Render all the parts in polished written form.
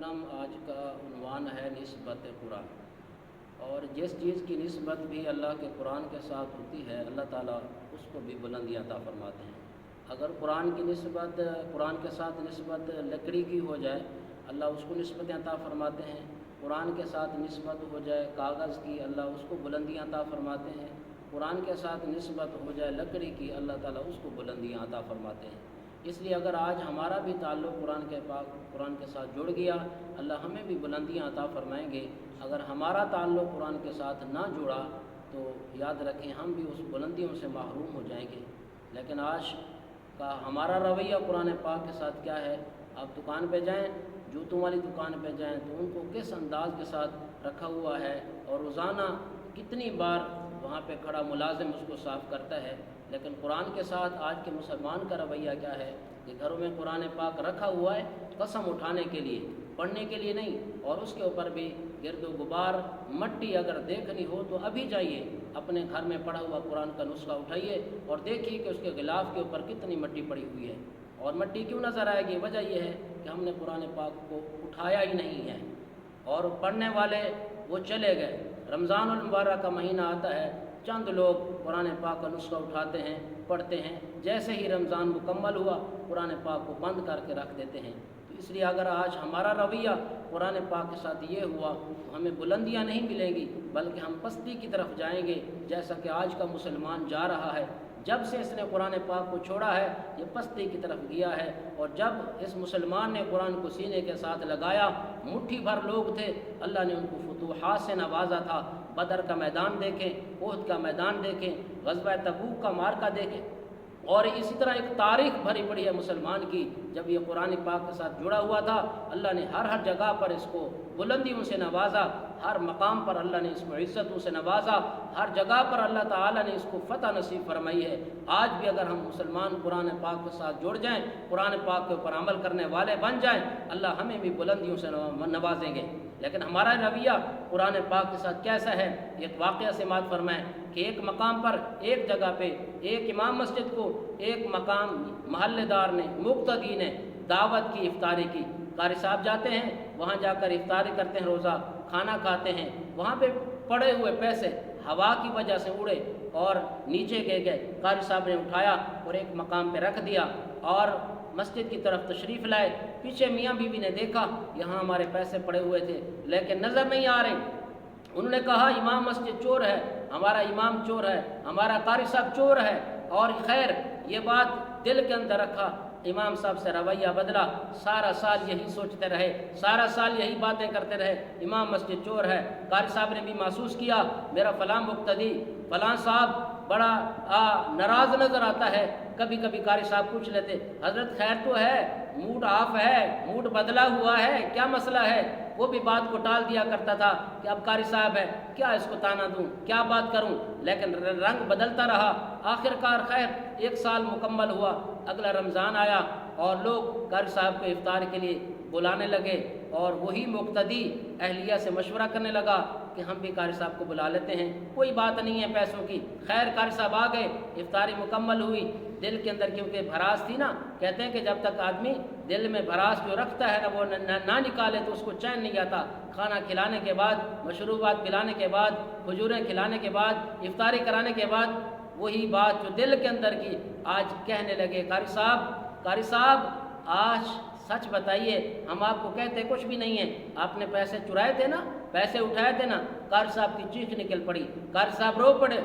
वसल्लम आज का उन्वान है निस्बत कुरान। और जिस चीज़ की निस्बत भी अल्लाह के कुरान के साथ होती है अल्लाह ताला उसको भी बुलंदी अता फरमाते हैं। अगर कुरान की निस्बत कुरान के साथ निस्बत लकड़ी की हो जाए अल्लाह उसको निस्बत अता फरमाते हैं। कुरान के साथ निस्बत हो जाए कागज़ की अल्लाह उसको बुलंदियाँ अता फरमाते हैं। कुरान के साथ निस्बत हो जाए लकड़ी की अल्लाह ताला उसको बुलंदियाँ अता फरमाते हैं। इसलिए अगर आज हमारा भी ताल्लुक़ कुरान के साथ जुड़ गया अल्लाह हमें भी बुलंदियाँ अता फरमाएंगे। अगर हमारा ताल्लुक़ कुरान के साथ ना जुड़ा तो याद रखें हम भी उस बुलंदियों से महरूम हो जाएंगे। लेकिन आज का हमारा रवैया कुरान पाक के साथ क्या है? आप दुकान पे जाएं, जूतों वाली दुकान पे जाएं तो उनको किस अंदाज के साथ रखा हुआ है और रोज़ाना कितनी बार वहाँ पे खड़ा मुलाजिम उसको साफ़ करता है। लेकिन कुरान के साथ आज के मुसलमान का रवैया क्या है कि घरों में कुरान पाक रखा हुआ है कसम उठाने के लिए, पढ़ने के लिए नहीं। और उसके ऊपर भी गिरदो गुबार मट्टी अगर देखनी हो तो अभी जाइए अपने घर में पड़ा हुआ कुरान का नुस्खा उठाइए और देखिए कि उसके गिलाफ के ऊपर कितनी मट्टी पड़ी हुई है। और मट्टी क्यों नज़र आएगी? वजह यह है कि हमने कुरान पाक को उठाया ही नहीं है। और पढ़ने वाले वो चले गए। रमज़ानुल मुबारक का महीना आता है, चंद लोग कुरान पाक का नुस्खा उठाते हैं, पढ़ते हैं, जैसे ही रमज़ान मुकम्मल हुआ कुरान पाक को बंद करके रख देते हैं। तो इसलिए अगर आज हमारा रवैया कुरान पाक के साथ ये हुआ तो हमें बुलंदियाँ नहीं मिलेंगी बल्कि हम पस्ती की तरफ जाएंगे, जैसा कि आज का मुसलमान जा रहा है। जब से इसने कुरान पाक को छोड़ा है ये पस्ती की तरफ गया है। और जब इस मुसलमान ने कुरान को सीने के साथ लगाया, मुट्ठी भर लोग थे, अल्लाह ने उनको फतूहात से नवाजा था। बदर का मैदान देखें, ओहद का मैदान देखें, ग़ज़वा तबूक का मार्का देखें। और इसी तरह एक तारीख़ भरी पड़ी है मुसलमान की। जब ये कुरान पाक के साथ जुड़ा हुआ था अल्लाह ने हर जगह पर इसको बुलंदियों से नवाजा, हर मकाम पर अल्लाह ने इसको इज़्ज़तों से नवाजा, हर जगह पर अल्लाह ताला ने इसको फ़तह नसीब फरमाई है। आज भी अगर हम मुसलमान कुरान पाक के साथ जुड़ जाएं, कुरान पाक के ऊपर अमल करने वाले बन जाएं, अल्लाह हमें भी बुलंदियों से नवाजेंगे। लेकिन हमारा रवैया कुरान पाक के साथ कैसा है? एक वाक़या से मात फरमाएँ कि एक मकाम पर एक जगह पे एक इमाम मस्जिद को एक मकाम महल्लेदार ने मुक्तदी ने दावत की, इफ्तारी की। कारी साहब जाते हैं, वहाँ जाकर इफ्तारी करते हैं, रोज़ा खाना खाते हैं। वहाँ पे पड़े हुए पैसे हवा की वजह से उड़े और नीचे गिर गए। कारी साहब ने उठाया और एक मकाम पे रख दिया और मस्जिद की तरफ तशरीफ़ लाए। पीछे मियाँ बीवी ने देखा यहाँ हमारे पैसे पड़े हुए थे लेकिन नज़र नहीं आ रहे। उन्होंने कहा इमाम मस्जिद चोर है, हमारा इमाम चोर है, हमारा कारी साहब चोर है। और खैर ये बात दिल के अंदर रखा, इमाम साहब से रवैया बदला। सारा साल यही सोचते रहे, सारा साल यही बातें करते रहे, इमाम मस्जिद चोर है। कारी साहब ने भी महसूस किया मेरा फ़लाँ मुक्तदी फ़लाँ साहब बड़ा नाराज़ नज़र आता है। कभी कभी कारी साहब पूछ लेते हज़रत खैर तो है, मूड ऑफ है, मूड बदला हुआ है, क्या मसला है? वो भी बात को टाल दिया करता था कि अब कारी साहब है, क्या इसको ताना दूँ, क्या बात करूँ। लेकिन रंग बदलता रहा। आखिरकार खैर एक साल मुकम्मल हुआ, अगला रमज़ान आया और लोग कारी साहब को इफ्तार के लिए बुलाने लगे। और वही मुक्तदी अहलिया से मशवरा करने लगा कि हम भी कारी साहब को बुला लेते हैं, कोई बात नहीं है पैसों की। खैर कारी साहब आ गए, इफ्तारी मुकम्मल हुई। दिल के अंदर क्योंकि भरास थी ना, कहते हैं कि जब तक आदमी दिल में भरास जो रखता है ना वो ना निकाले तो उसको चैन नहीं आता। खाना खिलाने के बाद, मशरूबात पिलाने के बाद, खजूरें खिलाने के बाद, इफ्तारी कराने के बाद वही बात जो दिल के अंदर की आज कहने लगे कारी साहब आज सच बताइए, हम आपको कहते कुछ भी नहीं है, आपने पैसे चुराए थे ना, पैसे उठाए थे ना। कारी साहब की चीख निकल पड़ी, कारी साहब रो पड़े।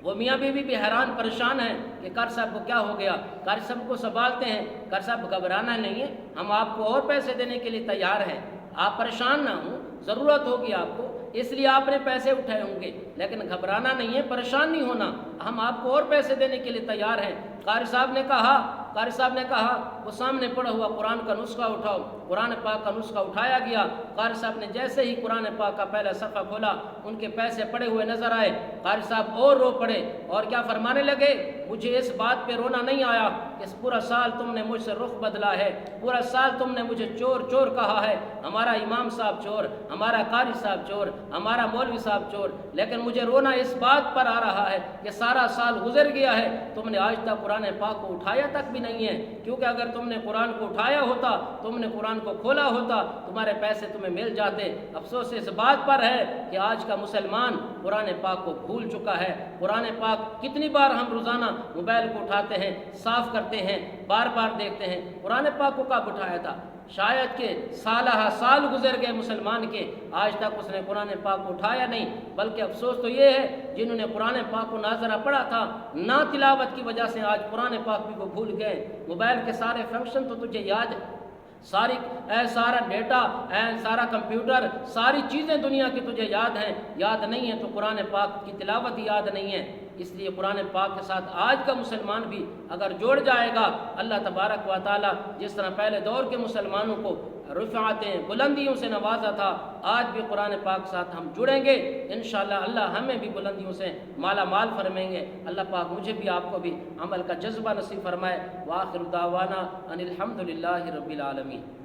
वो मियाँ बीवी भी हैरान परेशान हैं कि कारी साहब को क्या हो गया। कारी साहब को संभालते हैं, कारी साहब घबराना नहीं है, हम आपको और पैसे देने के लिए तैयार हैं, आप परेशान ना हो, ज़रूरत होगी आपको इसलिए आपने पैसे उठाए होंगे, लेकिन घबराना नहीं है, परेशान नहीं होना, हम आपको और पैसे देने के लिए तैयार हैं। कारी साहब ने कहा वो सामने पड़ा हुआ कुरान का नुस्खा उठाओ। कुरान पाक का नुस्खा उठाया गया। कारी साहब ने जैसे ही कुरान पाक का पहला सफ़ा खोला उनके पैसे पड़े हुए नजर आए। कारी साहब और रो पड़े और क्या फरमाने लगे, मुझे इस बात पे रोना नहीं आया कि इस पूरा साल तुमने मुझसे रुख बदला है, पूरा साल तुमने मुझे चोर चोर कहा है, हमारा इमाम साहब चोर, हमारा कारी साहब चोर, हमारा मौलवी साहब चोर, लेकिन मुझे रोना इस बात पर आ रहा है कि सारा साल गुजर गया है, तुमने आज तक कुरान पाक को उठाया तक भी नहीं है। क्योंकि अगर تم نے قرآن کو اٹھایا ہوتا، تم نے قرآن کو کھولا ہوتا، تمہارے پیسے تمہیں مل جاتے۔ افسوس اس بات پر ہے کہ آج کا مسلمان قرآن پاک کو بھول چکا ہے۔ قرآن پاک کتنی بار ہم روزانہ موبائل کو اٹھاتے ہیں، صاف کرتے ہیں، بار بار دیکھتے ہیں۔ قرآن پاک کو کب اٹھایا تھا؟ شاید کہ سالہ سال گزر گئے مسلمان کے، آج تک اس نے قرآن پاک کو اٹھایا نہیں۔ بلکہ افسوس تو یہ ہے جنہوں نے قرآن پاک کو ناظرہ پڑھا تھا، نا تلاوت کی وجہ سے آج قرآن پاک بھی کو بھول گئے۔ موبائل کے سارے فنکشن تو تجھے یاد ہے، سارا ڈیٹا، سارا کمپیوٹر، ساری چیزیں دنیا کی تجھے یاد ہیں، یاد نہیں ہے تو قرآن پاک کی تلاوت ہی یاد نہیں ہے۔ اس لیے قرآن پاک کے ساتھ آج کا مسلمان بھی اگر جوڑ جائے گا، اللہ تبارک و تعالی جس طرح پہلے دور کے مسلمانوں کو رفعتیں، بلندیوں سے نوازا تھا، آج بھی قرآن پاک کے ساتھ ہم جڑیں گے انشاءاللہ اللہ ہمیں بھی بلندیوں سے مالا مال فرمائیں گے۔ اللہ پاک مجھے بھی آپ کو بھی عمل کا جذبہ نصیب فرمائے۔ وآخر دعوانا ان الحمد للہ رب العالمین۔